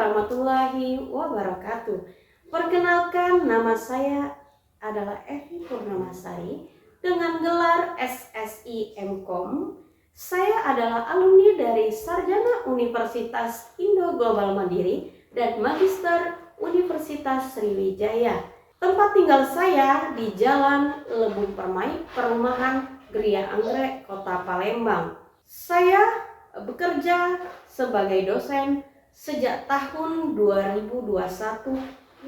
warahmatullahi wabarakatuh. Perkenalkan, nama saya adalah Evi Purnamasari dengan gelar SSI MKom. Saya adalah alumni dari Sarjana Universitas Indo Global Mandiri dan Magister Universitas Sriwijaya. Tempat tinggal saya di Jalan Lebung Permai, Perumahan Gria Anggrek, Kota Palembang. Saya bekerja sebagai dosen sejak tahun 2021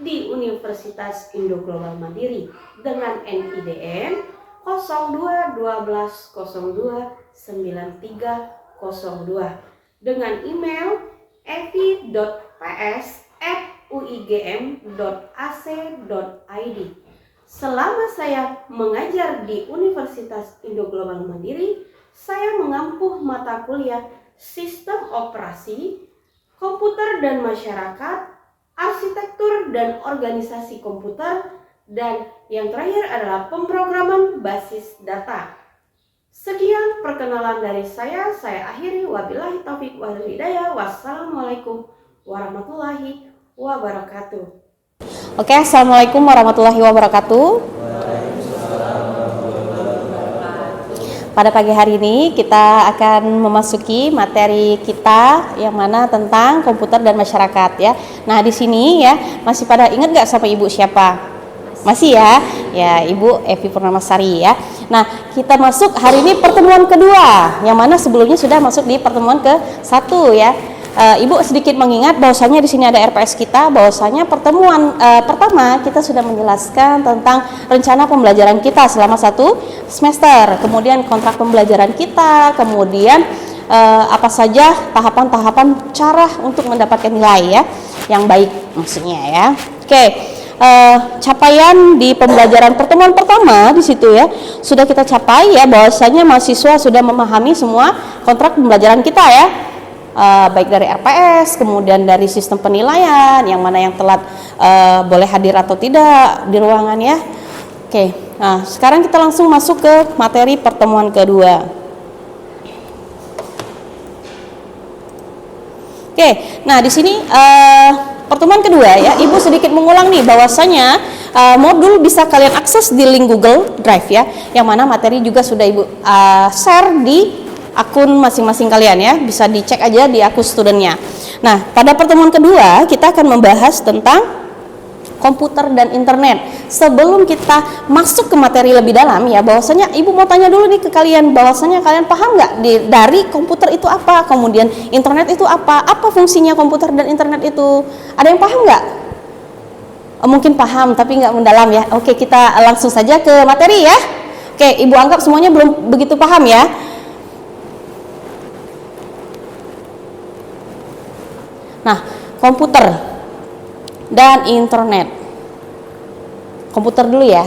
di Universitas Indo Global Mandiri dengan NIDN 0212029302 dengan email evi.ps@uigm.ac.id. Selama saya mengajar di Universitas Indo Global Mandiri, saya mengampu mata kuliah Sistem Operasi, Komputer dan Masyarakat, Arsitektur dan Organisasi Komputer, dan yang terakhir adalah Pemrograman Basis Data. Sekian perkenalan dari saya akhiri. Wabillahi taufiq wal hidayah. Wassalamualaikum warahmatullahi wabarakatuh. Oke, assalamualaikum warahmatullahi wabarakatuh. Pada pagi hari ini kita akan memasuki materi kita yang mana tentang komputer dan masyarakat ya. Nah di sini ya masih pada ingat nggak sama ibu siapa? Masih ya? Ya Ibu Evi Purnamasari ya. Nah kita masuk hari ini pertemuan kedua, yang mana sebelumnya sudah masuk di pertemuan ke-1 ya. Ibu sedikit mengingat bahwasanya di sini ada RPS kita, bahwasanya pertemuan pertama kita sudah menjelaskan tentang rencana pembelajaran kita selama 1 semester, kemudian kontrak pembelajaran kita, kemudian apa saja tahapan-tahapan cara untuk mendapatkan nilai ya yang baik maksudnya ya. Oke, capaian di pembelajaran pertemuan pertama di situ ya sudah kita capai ya, bahwasanya mahasiswa sudah memahami semua kontrak pembelajaran kita ya. Baik dari RPS, kemudian dari sistem penilaian, yang mana yang telat boleh hadir atau tidak di ruangan ya. Oke, nah sekarang kita langsung masuk ke materi pertemuan kedua. Oke, nah di sini pertemuan kedua ya, Ibu sedikit mengulang nih bahwasanya modul bisa kalian akses di link Google Drive ya, yang mana materi juga sudah Ibu share di akun masing-masing kalian ya, bisa dicek aja di akun studentnya. Nah pada pertemuan kedua kita akan membahas tentang komputer dan internet. Sebelum kita masuk ke materi lebih dalam ya, bahwasanya ibu mau tanya dulu nih ke kalian, bahwasanya kalian paham nggak dari komputer itu apa, kemudian internet itu apa fungsinya komputer dan internet itu? Ada yang paham nggak? Mungkin paham tapi nggak mendalam ya. Oke, kita langsung saja ke materi ya. Oke, ibu anggap semuanya belum begitu paham ya. Nah, komputer dan internet. Komputer dulu ya.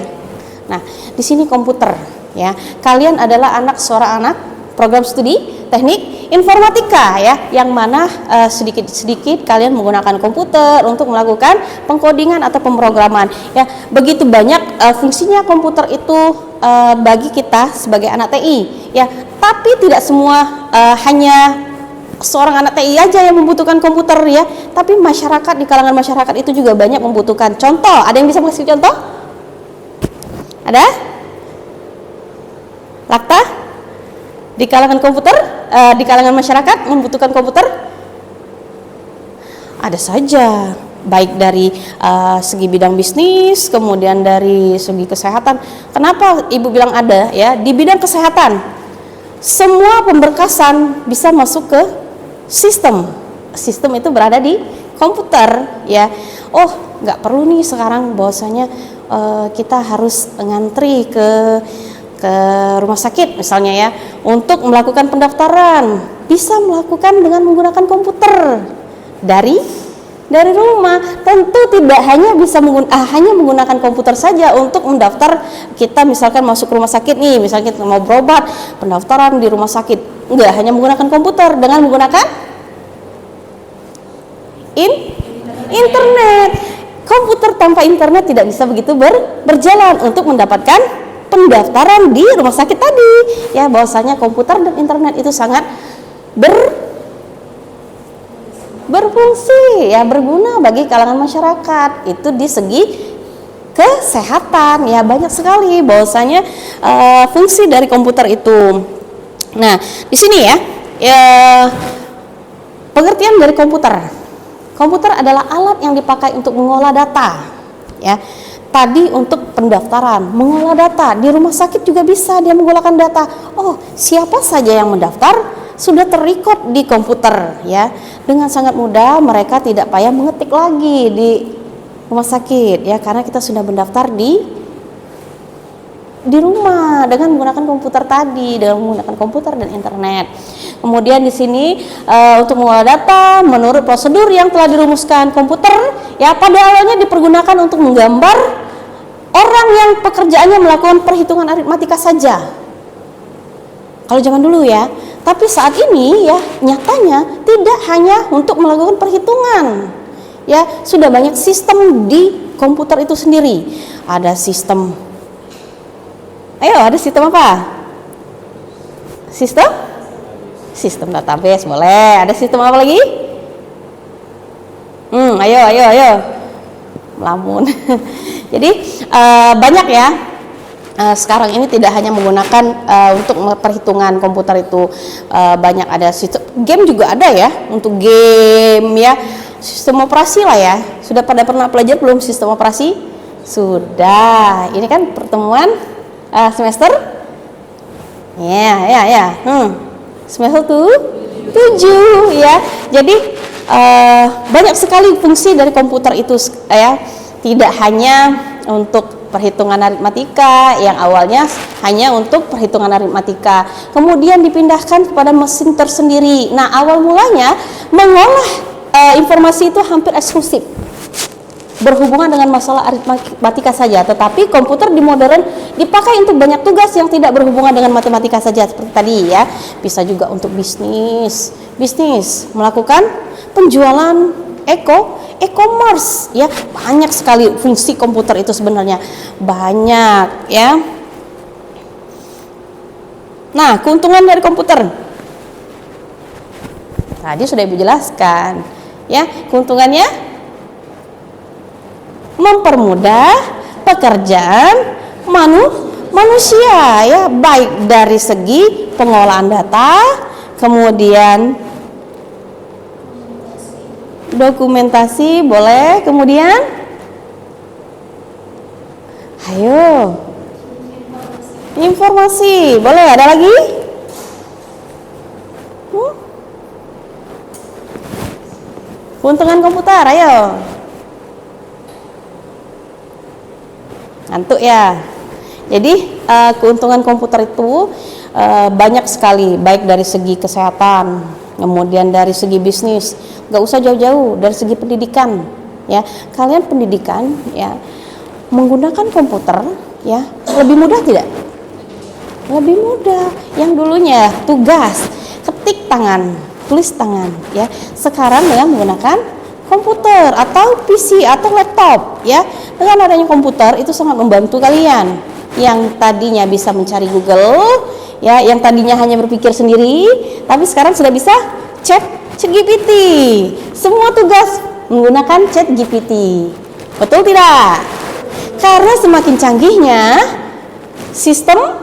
Nah, di sini komputer ya. Kalian adalah seorang anak program studi teknik informatika ya, yang mana sedikit-sedikit kalian menggunakan komputer untuk melakukan pengkodingan atau pemrograman ya. Begitu banyak fungsinya komputer itu bagi kita sebagai anak TI ya. Tapi tidak semua hanya seorang anak TI aja yang membutuhkan komputer ya, tapi masyarakat, di kalangan masyarakat itu juga banyak membutuhkan. Contoh, ada yang bisa kasih contoh? Ada? Lakta? Di kalangan komputer, di kalangan masyarakat membutuhkan komputer? Ada saja, baik dari segi bidang bisnis, kemudian dari segi kesehatan. Kenapa ibu bilang ada ya? Di bidang kesehatan, semua pemberkasan bisa masuk ke sistem itu berada di komputer ya. Oh nggak perlu nih sekarang bahwasanya kita harus ngantri ke rumah sakit misalnya ya untuk melakukan pendaftaran, bisa melakukan dengan menggunakan komputer dari rumah. Tentu tidak hanya bisa hanya menggunakan komputer saja untuk mendaftar. Kita misalkan masuk rumah sakit nih, misalnya kita mau berobat, pendaftaran di rumah sakit, enggak hanya menggunakan komputer, dengan menggunakan internet. Komputer tanpa internet tidak bisa begitu berjalan untuk mendapatkan pendaftaran di rumah sakit tadi ya. Bahwasanya komputer dan internet itu sangat berfungsi, ya, berguna bagi kalangan masyarakat. Itu di segi kesehatan, ya, banyak sekali bahwasanya fungsi dari komputer itu. Nah, di sini ya, pengertian dari komputer. Komputer adalah alat yang dipakai untuk mengolah data, ya. Tadi untuk pendaftaran, mengolah data di rumah sakit juga bisa dia menggunakan data. Oh, siapa saja yang mendaftar sudah terrecord di komputer, ya. Dengan sangat mudah, mereka tidak payah mengetik lagi di rumah sakit, ya, karena kita sudah mendaftar di rumah dengan menggunakan komputer tadi, dengan menggunakan komputer dan internet. Kemudian di sini untuk mengolah data menurut prosedur yang telah dirumuskan komputer, ya, pada awalnya dipergunakan untuk menggambar orang yang pekerjaannya melakukan perhitungan aritmatika saja. Kalau zaman dulu, ya. Tapi saat ini, ya, nyatanya tidak hanya untuk melakukan perhitungan. Ya, sudah banyak sistem di komputer itu sendiri. Ada sistem ada sistem apa? Sistem database, boleh. Ada sistem apa lagi? Ayo. Melamun. Jadi banyak, ya. Sekarang ini tidak hanya menggunakan untuk perhitungan komputer itu, banyak ada sistem game juga ada, ya, untuk game, ya, sistem operasi lah, ya. Sudah pada pernah belajar belum sistem operasi? Sudah. Ini kan pertemuan semester semester 7, ya. Jadi banyak sekali fungsi dari komputer itu, ya. Tidak hanya untuk perhitungan aritmatika yang awalnya hanya untuk perhitungan aritmatika, kemudian dipindahkan kepada mesin tersendiri. Nah, awal mulanya mengolah informasi itu hampir eksklusif berhubungan dengan masalah aritmatika saja, tetapi komputer di modern dipakai untuk banyak tugas yang tidak berhubungan dengan matematika saja seperti tadi, ya. Bisa juga untuk bisnis melakukan penjualan e-commerce, ya. Banyak sekali fungsi komputer itu sebenarnya, banyak, ya. Nah, keuntungan dari komputer tadi sudah Ibu jelaskan, ya. Keuntungannya mempermudah pekerjaan manusia, ya, baik dari segi pengolahan data, kemudian dokumentasi, boleh, kemudian informasi, boleh, ada lagi? Keuntungan komputer, ayo. Ngantuk, ya. Jadi keuntungan komputer itu banyak sekali, baik dari segi kesehatan, kemudian dari segi bisnis, nggak usah jauh-jauh, dari segi pendidikan, ya. Kalian pendidikan, ya, menggunakan komputer, ya, lebih mudah tidak? Lebih mudah. Yang dulunya tugas ketik tangan, tulis tangan, ya, sekarang dengan menggunakan komputer atau PC atau laptop, ya. Dengan adanya komputer itu sangat membantu kalian yang tadinya bisa mencari Google, ya, yang tadinya hanya berpikir sendiri, tapi sekarang sudah bisa chat GPT. Semua tugas menggunakan chat GPT. Betul tidak? Karena semakin canggihnya sistem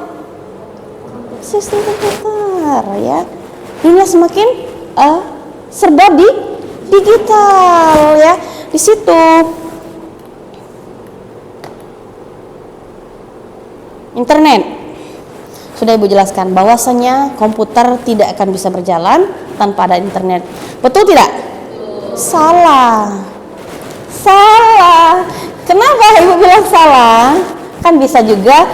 komputer, ya. Dunia semakin serba digital, ya. Di situ internet sudah Ibu jelaskan bahwasanya komputer tidak akan bisa berjalan tanpa ada internet. Betul tidak? Salah. Kenapa Ibu bilang salah? Kan bisa juga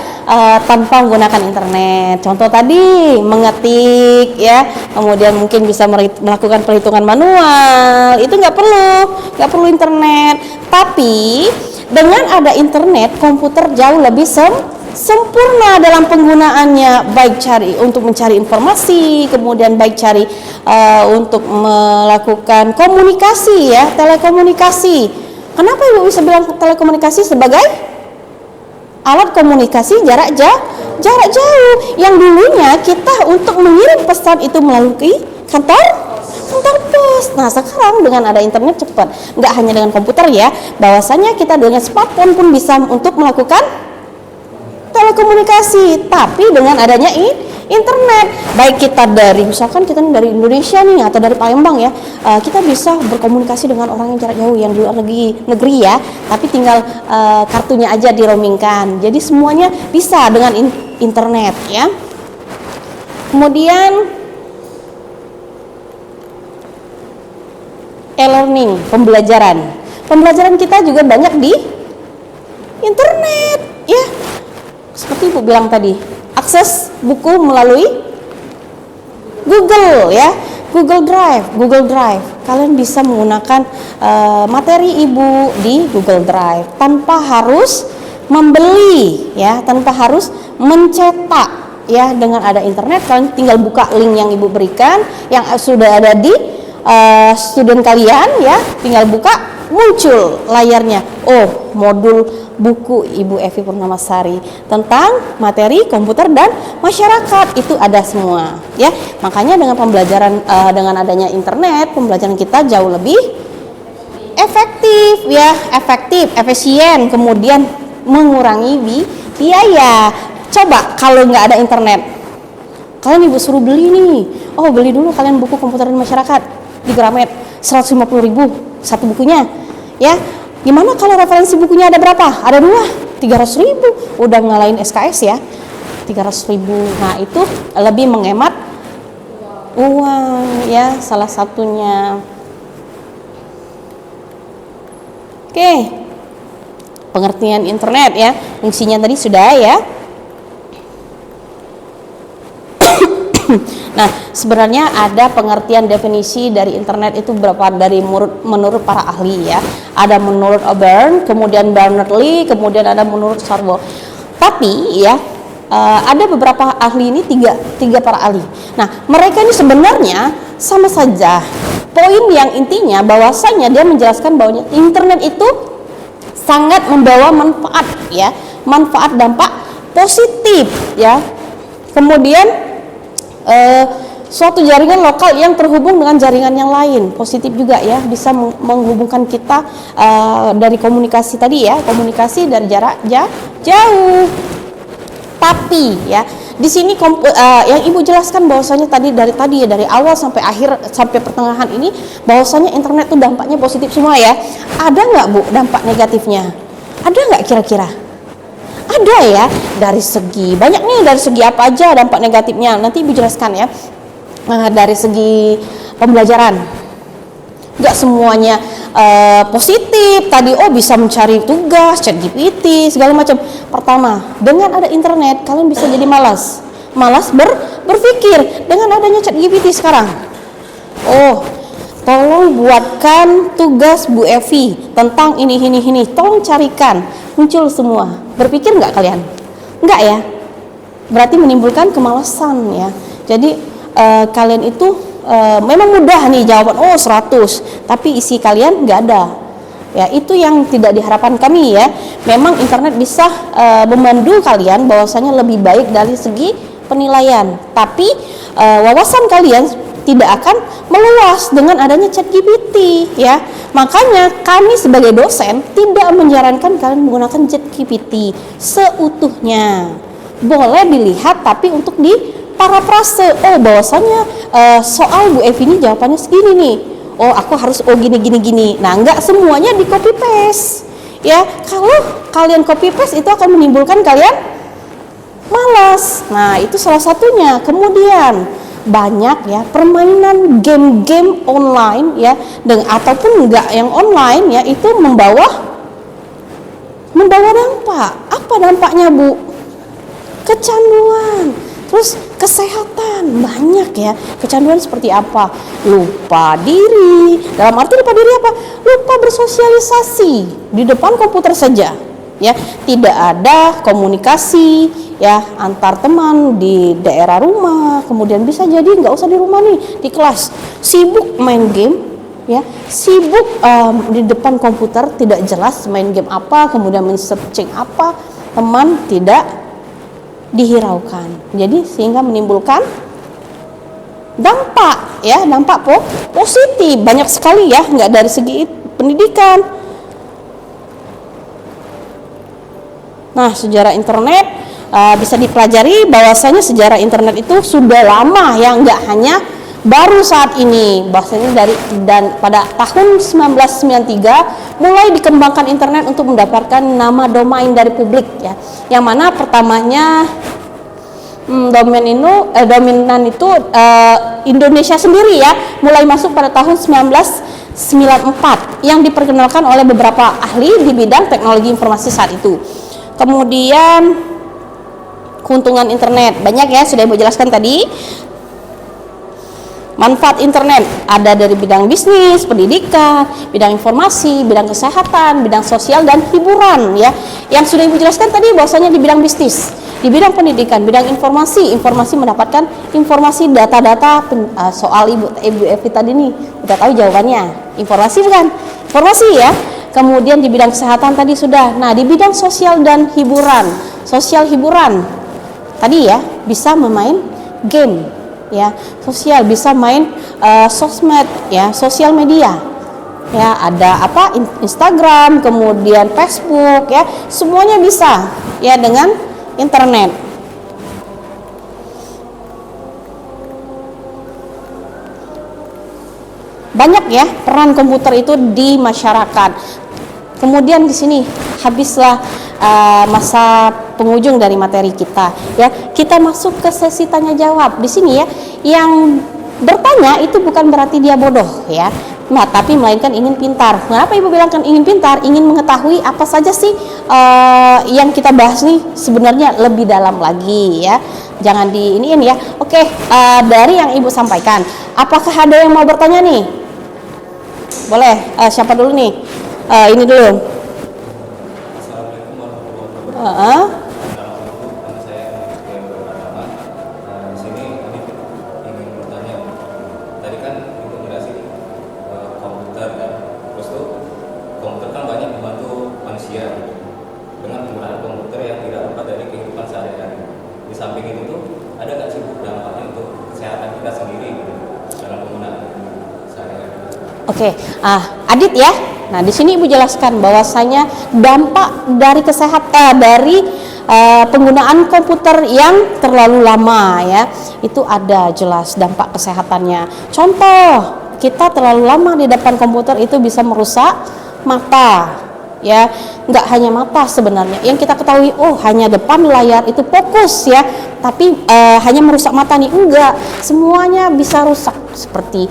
tanpa menggunakan internet. Contoh tadi mengetik, ya, kemudian mungkin bisa melakukan perhitungan manual. Itu nggak perlu internet. Tapi dengan ada internet, komputer jauh lebih sempurna dalam penggunaannya, baik untuk mencari informasi, kemudian baik untuk melakukan komunikasi, ya, telekomunikasi. Kenapa Ibu bisa bilang telekomunikasi sebagai alat komunikasi jarak jauh? Yang dulunya kita untuk mengirim pesan itu melalui kantor antar pos. Nah sekarang dengan ada internet cepat, nggak hanya dengan komputer ya, bahwasanya kita dengan smartphone pun bisa untuk melakukan telekomunikasi, tapi dengan adanya internet, baik kita dari misalkan kita dari Indonesia nih atau dari Palembang ya, kita bisa berkomunikasi dengan orang yang jarak jauh yang di luar negeri ya, tapi tinggal kartunya aja diroamingkan, jadi semuanya bisa dengan internet ya. Kemudian e-learning, pembelajaran kita juga banyak di internet ya, seperti Ibu bilang tadi, akses buku melalui Google ya, Google Drive. Kalian bisa menggunakan materi Ibu di Google Drive tanpa harus membeli ya, tanpa harus mencetak ya. Dengan ada internet kalian tinggal buka link yang Ibu berikan yang sudah ada di student kalian ya, tinggal buka, muncul layarnya, oh modul buku Ibu Evi Purnamasari tentang materi komputer dan masyarakat, itu ada semua ya. Makanya dengan pembelajaran dengan adanya internet, pembelajaran kita jauh lebih efektif ya, efisien, kemudian mengurangi biaya. Coba kalau nggak ada internet, kalian Ibu suruh beli nih, oh beli dulu kalian buku komputer dan masyarakat di Gramet 150.000 satu bukunya ya. Gimana kalau referensi bukunya ada berapa? Ada 2, 300.000, udah ngalahin SKS ya, 300.000. Nah itu lebih menghemat uang ya, salah satunya. Oke, pengertian internet ya, fungsinya tadi sudah ya. Nah, sebenarnya ada pengertian definisi dari internet itu berapa dari menurut para ahli ya. Ada menurut Auburn, kemudian Bernard-Lee, kemudian ada menurut Sarbo. Tapi ya ada beberapa ahli ini tiga para ahli. Nah, mereka ini sebenarnya sama saja. Poin yang intinya bahwasanya dia menjelaskan bahwa internet itu sangat membawa manfaat ya, manfaat dampak positif ya. Kemudian suatu jaringan lokal yang terhubung dengan jaringan yang lain, positif juga ya, bisa menghubungkan kita dari komunikasi tadi ya, komunikasi dari jarak jauh. Tapi ya di sini yang Ibu jelaskan bahwasanya dari awal sampai akhir sampai pertengahan ini bahwasanya internet itu dampaknya positif semua ya. Ada nggak Bu dampak negatifnya? Ada nggak kira-kira? Ada ya, dari segi banyak nih, dari segi apa aja dampak negatifnya nanti Ibu jelaskan ya. Dari segi pembelajaran nggak semuanya positif tadi, oh bisa mencari tugas, ChatGPT segala macam. Pertama, dengan ada internet kalian bisa jadi malas berpikir dengan adanya ChatGPT sekarang. Oh, tolong buatkan tugas Bu Evi tentang ini, tolong carikan, muncul semua. Berpikir nggak kalian? Nggak ya, berarti menimbulkan kemalasan ya. Jadi kalian itu memang mudah nih jawaban, oh 100, tapi isi kalian nggak ada ya. Itu yang tidak diharapkan kami ya. Memang internet bisa memandu kalian bahwasanya lebih baik dari segi penilaian, tapi wawasan kalian tidak akan meluas dengan adanya ChatGPT ya. Makanya kami sebagai dosen tidak menyarankan kalian menggunakan ChatGPT seutuhnya. Boleh dilihat tapi untuk di parafrase, oh bahwasanya soal Bu Evi ini jawabannya segini nih, oh aku harus gini. Nah enggak semuanya di copy paste ya. Kalau kalian copy paste itu akan menimbulkan kalian malas. Nah itu salah satunya. Kemudian banyak ya permainan game-game online ya, ataupun enggak yang online ya, itu membawa dampak. Apa dampaknya Bu? Kecanduan, terus kesehatan banyak ya. Kecanduan seperti apa? Lupa diri. Dalam arti lupa diri apa? Lupa bersosialisasi di depan komputer saja ya. Tidak ada komunikasi ya antar teman di daerah rumah. Kemudian bisa jadi nggak usah di rumah nih, di kelas sibuk main game ya, sibuk di depan komputer, tidak jelas main game apa, kemudian men-searching apa, teman tidak dihiraukan. Jadi sehingga menimbulkan dampak ya, dampak positif banyak sekali ya, nggak dari segi pendidikan. Nah, sejarah internet bisa dipelajari bahwasanya sejarah internet itu sudah lama ya, nggak hanya baru saat ini. Bahwasanya pada tahun 1993 mulai dikembangkan internet untuk mendapatkan nama domain dari publik ya. Yang mana pertamanya dominan itu Indonesia sendiri ya, mulai masuk pada tahun 1994 yang diperkenalkan oleh beberapa ahli di bidang teknologi informasi saat itu. Kemudian keuntungan internet banyak ya, sudah Ibu jelaskan tadi. Manfaat internet ada dari bidang bisnis, pendidikan, bidang informasi, bidang kesehatan, bidang sosial dan hiburan ya. Yang sudah Ibu jelaskan tadi bahwasanya di bidang bisnis, di bidang pendidikan, bidang informasi mendapatkan informasi data-data soal Ibu Evi tadi nih udah tahu jawabannya. Informasi bukan? Informasi ya. Kemudian di bidang kesehatan tadi sudah. Nah, di bidang sosial dan hiburan. Sosial hiburan tadi ya, bisa memain game ya. Sosial bisa main sosmed ya, sosial media. Ya, ada apa? Instagram, kemudian Facebook ya. Semuanya bisa ya dengan internet. Banyak ya peran komputer itu di masyarakat. Kemudian di sini habislah masa penghujung dari materi kita ya. Kita masuk ke sesi tanya jawab. Di sini ya, yang bertanya itu bukan berarti dia bodoh ya. Nah, tapi melainkan ingin pintar. Kenapa Ibu bilang kan ingin pintar? Ingin mengetahui apa saja sih yang kita bahas nih sebenarnya lebih dalam lagi ya. Jangan diiniin ya. Oke, dari yang Ibu sampaikan, apakah ada yang mau bertanya nih? Boleh, siapa dulu nih? Ini dulu. Assalamualaikum warahmatullahi wabarakatuh. Nama saya Pertama. Di sini kami ingin bertanya. Tadi kan Ibu jelasin komputer kan, terus tuh komputer kan banyak membantu manusia dengan penggunaan komputer yang tidak lepas dari kehidupan sehari-hari. Di samping itu tuh ada nggak sih dampaknya untuk kesehatan kita sendiri gitu, dalam penggunaan sehari-hari? Oke, Adit ya. Nah, di sini Ibu jelaskan bahwasanya dampak dari kesehatan dari penggunaan komputer yang terlalu lama ya, itu ada jelas dampak kesehatannya. Contoh, kita terlalu lama di depan komputer itu bisa merusak mata. Ya, nggak hanya mata sebenarnya. Yang kita ketahui, oh hanya depan layar itu fokus ya, tapi hanya merusak mata nih, enggak. Semuanya bisa rusak seperti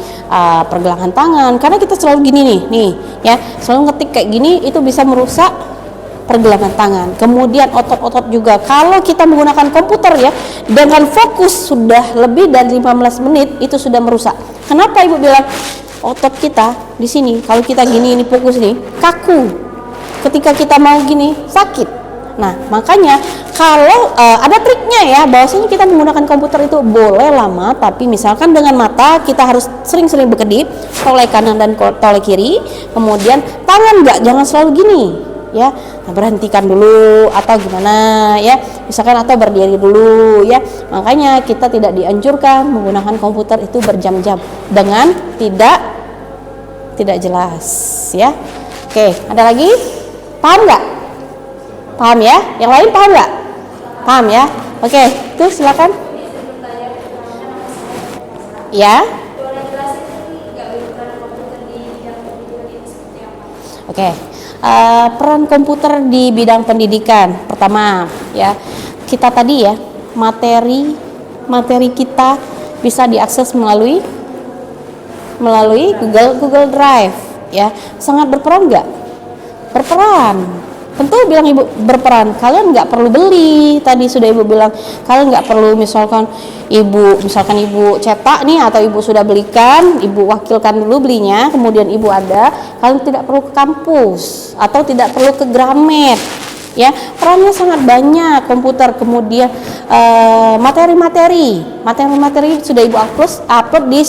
pergelangan tangan. Karena kita selalu gini nih, ya, selalu ngetik kayak gini itu bisa merusak pergelangan tangan. Kemudian otot-otot juga. Kalau kita menggunakan komputer ya, dengan fokus sudah lebih dari 15 menit itu sudah merusak. Kenapa Ibu bilang otot kita di sini kalau kita gini ini fokus nih kaku. Ketika kita mau gini sakit. Nah, makanya kalau ada triknya ya, bahwasanya kita menggunakan komputer itu boleh lama, tapi misalkan dengan mata kita harus sering-sering berkedip, toleh kanan dan toleh kiri, kemudian tangan jangan selalu gini ya. Nah, berhentikan dulu atau gimana ya, misalkan atau berdiri dulu ya. Makanya kita tidak dianjurkan menggunakan komputer itu berjam-jam dengan tidak jelas ya. Oke, ada lagi? Paham nggak? Paham ya? Yang lain paham nggak? Paham ya? Oke, tuh silakan. Ya. Oke, peran komputer di bidang pendidikan. Pertama, ya, kita tadi ya materi kita bisa diakses melalui Google Drive, ya. Sangat berperan nggak? Berperan. Tentu bilang Ibu berperan. Kalian nggak perlu beli. Tadi sudah Ibu bilang kalian nggak perlu misalkan Ibu cetak nih atau Ibu sudah belikan, Ibu wakilkan dulu belinya, kemudian Ibu ada. Kalian tidak perlu ke kampus atau tidak perlu ke Gramet. Ya, perannya sangat banyak komputer. Kemudian materi-materi sudah Ibu upload di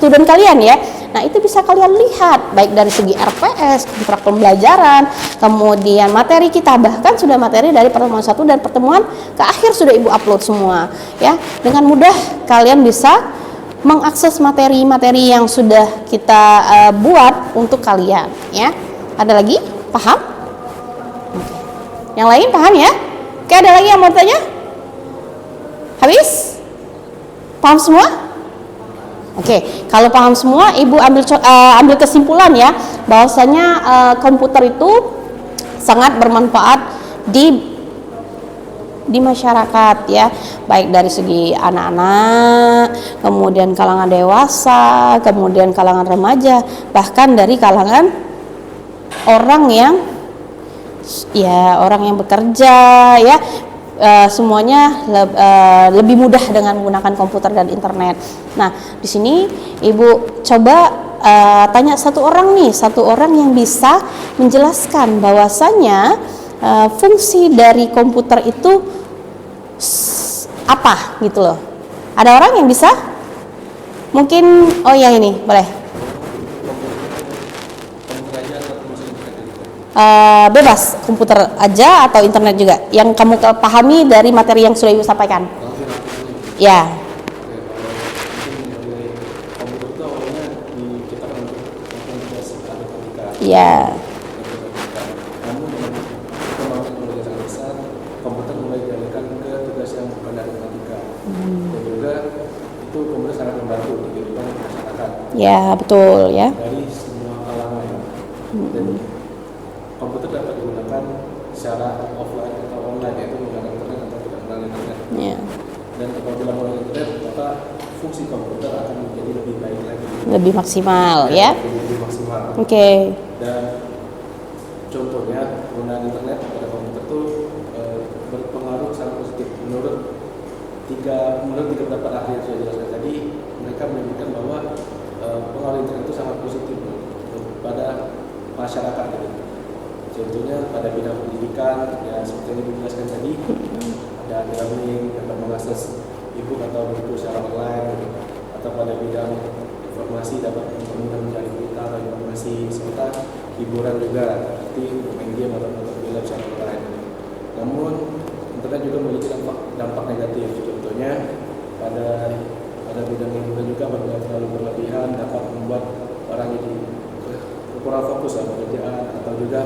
student kalian ya. Nah, itu bisa kalian lihat baik dari segi RPS, kontrak pembelajaran, kemudian materi kita, bahkan sudah materi dari pertemuan 1 dan pertemuan ke akhir sudah Ibu upload semua ya. Dengan mudah kalian bisa mengakses materi-materi yang sudah kita buat untuk kalian ya. Ada lagi? Paham? Oke. Yang lain paham ya? Oke, ada lagi yang mau tanya? Habis? Paham semua? Oke, kalau paham semua, Ibu ambil kesimpulan ya, bahwasanya komputer itu sangat bermanfaat di masyarakat ya, baik dari segi anak-anak, kemudian kalangan dewasa, kemudian kalangan remaja, bahkan dari kalangan orang yang bekerja ya. Semuanya lebih mudah dengan menggunakan komputer dan internet. Nah, di sini Ibu coba tanya satu orang yang bisa menjelaskan bahwasanya fungsi dari komputer itu apa gitu loh. Ada orang yang bisa? Mungkin, oh ya ini boleh. Bebas, komputer aja atau internet juga yang kamu pahami dari materi yang sudah Ibu sampaikan. Ya. Ya. Komputer mulai dialihkan ke tugas yang bukan dari matematika, dan juga itu komputer sangat membantu di kehidupan masyarakat. Ya, betul ya. Dari semua kalangan, dan komputer dapat digunakan secara offline atau online, yaitu menggunakan internet atau tidak menggunakan internet. Ya. Dan apabila menggunakan internet, maka fungsi komputer akan menjadi lebih baik lagi. Lebih maksimal ya. Lebih maksimal. Oke. Dan contohnya penggunaan internet pada komputer itu berpengaruh sangat positif menurut tiga pendapat ahli yang sudah jelaskan tadi. Mereka menyebutkan bahwa pengaruh internet itu sangat positif pada masyarakat gitu. Contohnya pada bidang pendidikan ya, seperti yang dijelaskan tadi, ada e-learning, dapat mengakses e-book atau buku secara online gitu. Atau pada bidang informasi dapat mudah mencari berita atau informasi, serta hiburan juga seperti main game atau nonton film secara online. Namun internet juga memiliki dampak negatif. Contohnya pada bidang hiburan juga apabila terlalu berlebihan dapat membuat orang jadi kurang fokus dalam pekerjaan atau juga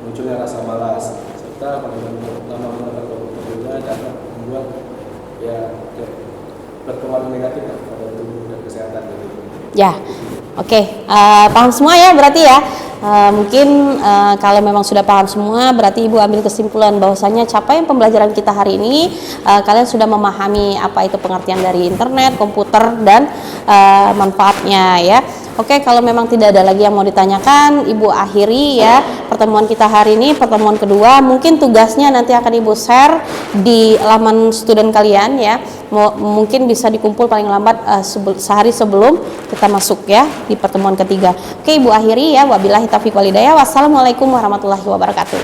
munculnya rasa malas, serta apabila lama menggunakan komputer juga dapat membuat berpengaruh negatif pada tubuh dan kesehatan gitu. Ya, oke. Paham semua ya berarti ya. Mungkin kalau memang sudah paham semua, berarti Ibu ambil kesimpulan bahwasanya capaian pembelajaran kita hari ini, kalian sudah memahami apa itu pengertian dari internet, komputer, dan manfaatnya ya. Oke, kalau memang tidak ada lagi yang mau ditanyakan, Ibu akhiri ya pertemuan kita hari ini, pertemuan kedua. Mungkin tugasnya nanti akan Ibu share di laman student kalian ya. Mungkin bisa dikumpul paling lambat sehari sebelum kita masuk ya di pertemuan ketiga. Oke, Ibu akhiri ya. Wabillahi taufiq wal hidayah. Wassalamualaikum warahmatullahi wabarakatuh.